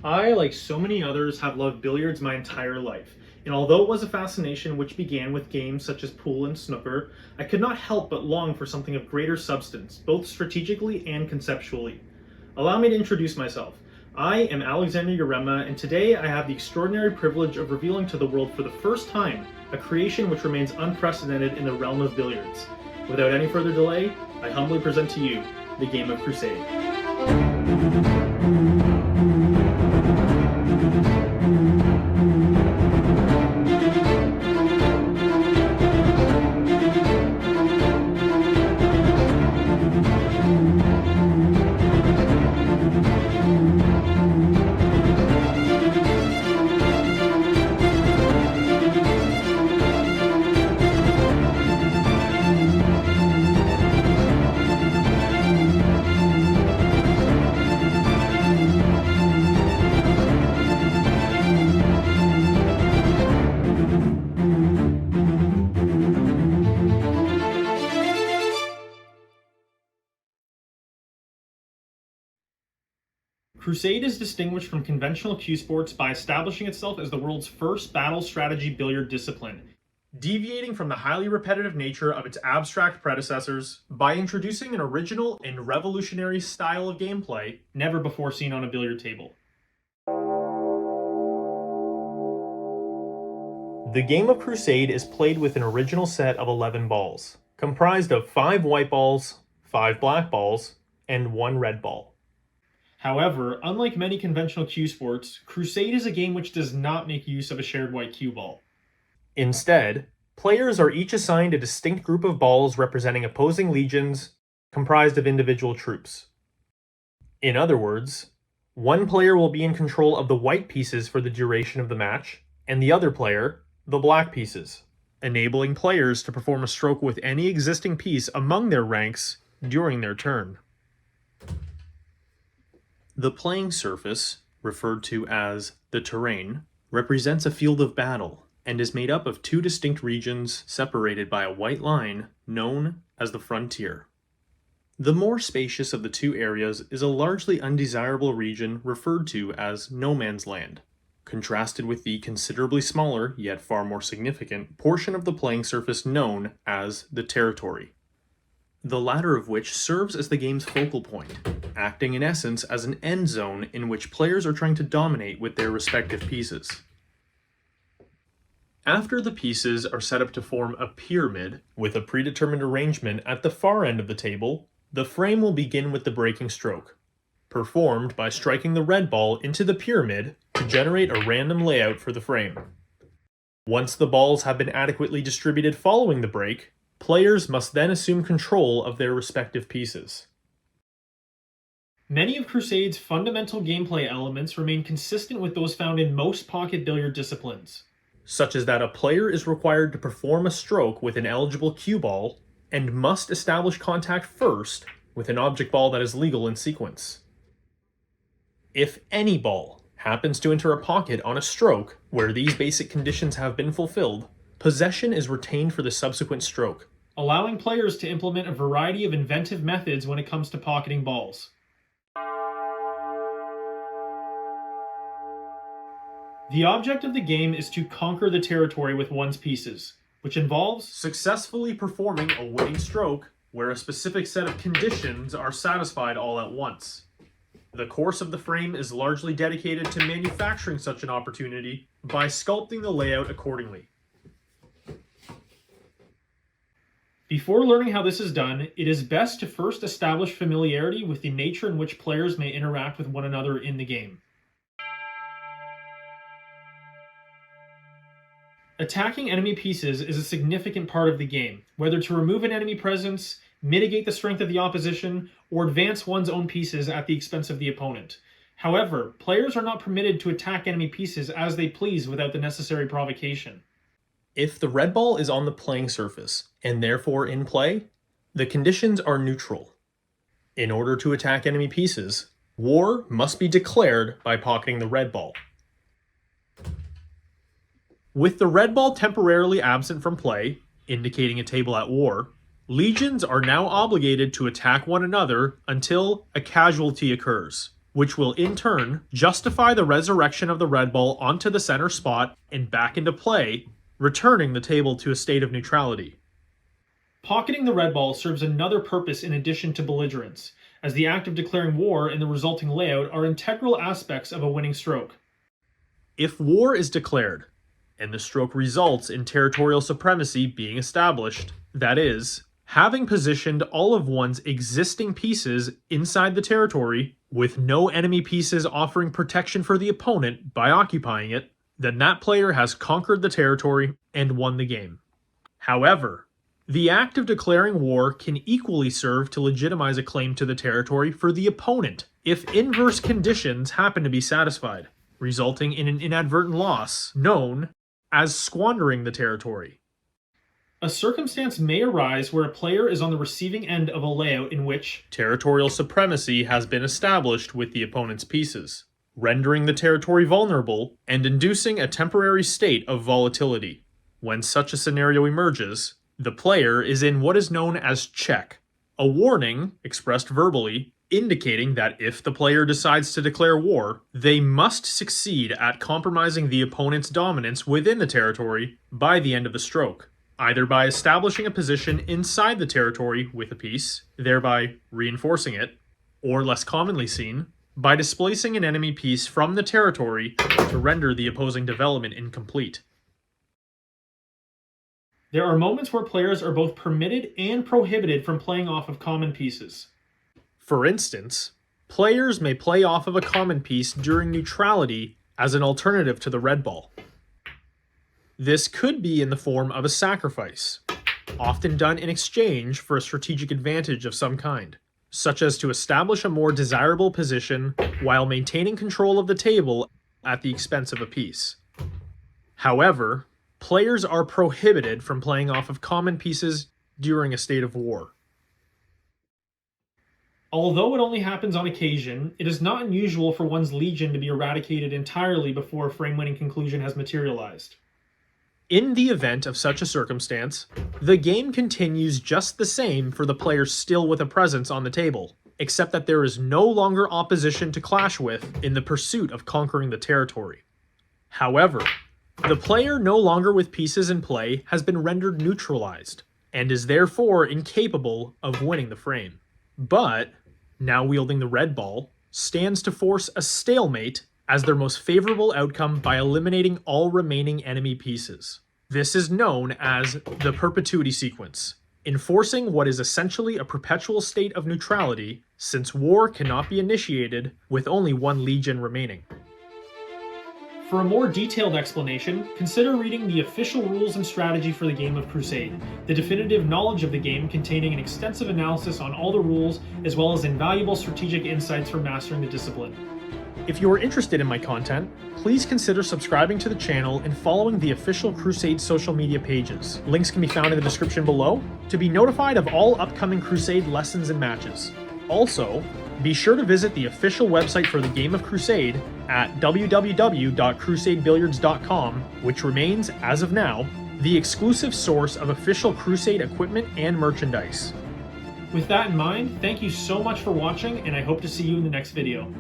I, like so many others, have loved billiards my entire life, and although it was a fascination which began with games such as pool and snooker, I could not help but long for something of greater substance, both strategically and conceptually. Allow me to introduce myself. I am Alexander Yarema, and today I have the extraordinary privilege of revealing to the world for the first time a creation which remains unprecedented in the realm of billiards. Without any further delay, I humbly present to you the game of Crusade. Crusade is distinguished from conventional cue sports by establishing itself as the world's first battle strategy billiard discipline, deviating from the highly repetitive nature of its abstract predecessors by introducing an original and revolutionary style of gameplay never before seen on a billiard table. The game of Crusade is played with an original set of 11 balls, comprised of 5 white balls, 5 black balls, and 1 red ball. However, unlike many conventional cue sports, Crusade is a game which does not make use of a shared white cue ball. Instead, players are each assigned a distinct group of balls representing opposing legions, comprised of individual troops. In other words, one player will be in control of the white pieces for the duration of the match, and the other player, the black pieces, enabling players to perform a stroke with any existing piece among their ranks during their turn. The playing surface, referred to as the terrain, represents a field of battle and is made up of 2 distinct regions separated by a white line known as the frontier. The more spacious of the 2 areas is a largely undesirable region referred to as no man's land, contrasted with the considerably smaller, yet far more significant, portion of the playing surface known as the territory, the latter of which serves as the game's focal point, acting in essence as an end zone in which players are trying to dominate with their respective pieces. After the pieces are set up to form a pyramid with a predetermined arrangement at the far end of the table, the frame will begin with the breaking stroke, performed by striking the red ball into the pyramid to generate a random layout for the frame. Once the balls have been adequately distributed following the break, players must then assume control of their respective pieces. Many of Crusade's fundamental gameplay elements remain consistent with those found in most pocket billiard disciplines, such as that a player is required to perform a stroke with an eligible cue ball and must establish contact first with an object ball that is legal in sequence. If any ball happens to enter a pocket on a stroke where these basic conditions have been fulfilled, possession is retained for the subsequent stroke, allowing players to implement a variety of inventive methods when it comes to pocketing balls. The object of the game is to conquer the territory with one's pieces, which involves successfully performing a winning stroke where a specific set of conditions are satisfied all at once. The course of the frame is largely dedicated to manufacturing such an opportunity by sculpting the layout accordingly. Before learning how this is done, it is best to first establish familiarity with the nature in which players may interact with one another in the game. Attacking enemy pieces is a significant part of the game, whether to remove an enemy presence, mitigate the strength of the opposition, or advance one's own pieces at the expense of the opponent. However, players are not permitted to attack enemy pieces as they please without the necessary provocation. If the red ball is on the playing surface, and therefore in play, the conditions are neutral. In order to attack enemy pieces, war must be declared by pocketing the red ball. With the red ball temporarily absent from play, indicating a table at war, legions are now obligated to attack one another until a casualty occurs, which will in turn justify the resurrection of the red ball onto the center spot and back into play, returning the table to a state of neutrality. Pocketing the red ball serves another purpose in addition to belligerence, as the act of declaring war and the resulting layout are integral aspects of a winning stroke. If war is declared, and the stroke results in territorial supremacy being established, that is, having positioned all of one's existing pieces inside the territory, with no enemy pieces offering protection for the opponent by occupying it, then that player has conquered the territory and won the game. However, the act of declaring war can equally serve to legitimize a claim to the territory for the opponent if inverse conditions happen to be satisfied, resulting in an inadvertent loss known as squandering the territory. A circumstance may arise where a player is on the receiving end of a layout in which territorial supremacy has been established with the opponent's pieces, rendering the territory vulnerable and inducing a temporary state of volatility. When such a scenario emerges, the player is in what is known as check, a warning, expressed verbally, indicating that if the player decides to declare war, they must succeed at compromising the opponent's dominance within the territory by the end of the stroke, either by establishing a position inside the territory with a piece, thereby reinforcing it, or less commonly seen, by displacing an enemy piece from the territory to render the opposing development incomplete. There are moments where players are both permitted and prohibited from playing off of common pieces. For instance, players may play off of a common piece during neutrality as an alternative to the red ball. This could be in the form of a sacrifice, often done in exchange for a strategic advantage of some kind, such as to establish a more desirable position while maintaining control of the table at the expense of a piece. However, players are prohibited from playing off of common pieces during a state of war. Although it only happens on occasion, it is not unusual for one's legion to be eradicated entirely before a frame-winning conclusion has materialized. In the event of such a circumstance, the game continues just the same for the player still with a presence on the table, except that there is no longer opposition to clash with in the pursuit of conquering the territory. However, the player no longer with pieces in play has been rendered neutralized, and is therefore incapable of winning the frame. But, now wielding the red ball, stands to force a stalemate as their most favorable outcome by eliminating all remaining enemy pieces. This is known as the Perpetuity sequence, enforcing what is essentially a perpetual state of neutrality, since war cannot be initiated with only one legion remaining. For a more detailed explanation, consider reading the official rules and strategy for the game of Crusade, the definitive knowledge of the game containing an extensive analysis on all the rules, as well as invaluable strategic insights for mastering the discipline. If you are interested in my content, please consider subscribing to the channel and following the official Crusade social media pages. Links can be found in the description below to be notified of all upcoming Crusade lessons and matches. Also, be sure to visit the official website for the game of Crusade at www.crusadebilliards.com, which remains, as of now, the exclusive source of official Crusade equipment and merchandise. With that in mind, thank you so much for watching, and I hope to see you in the next video.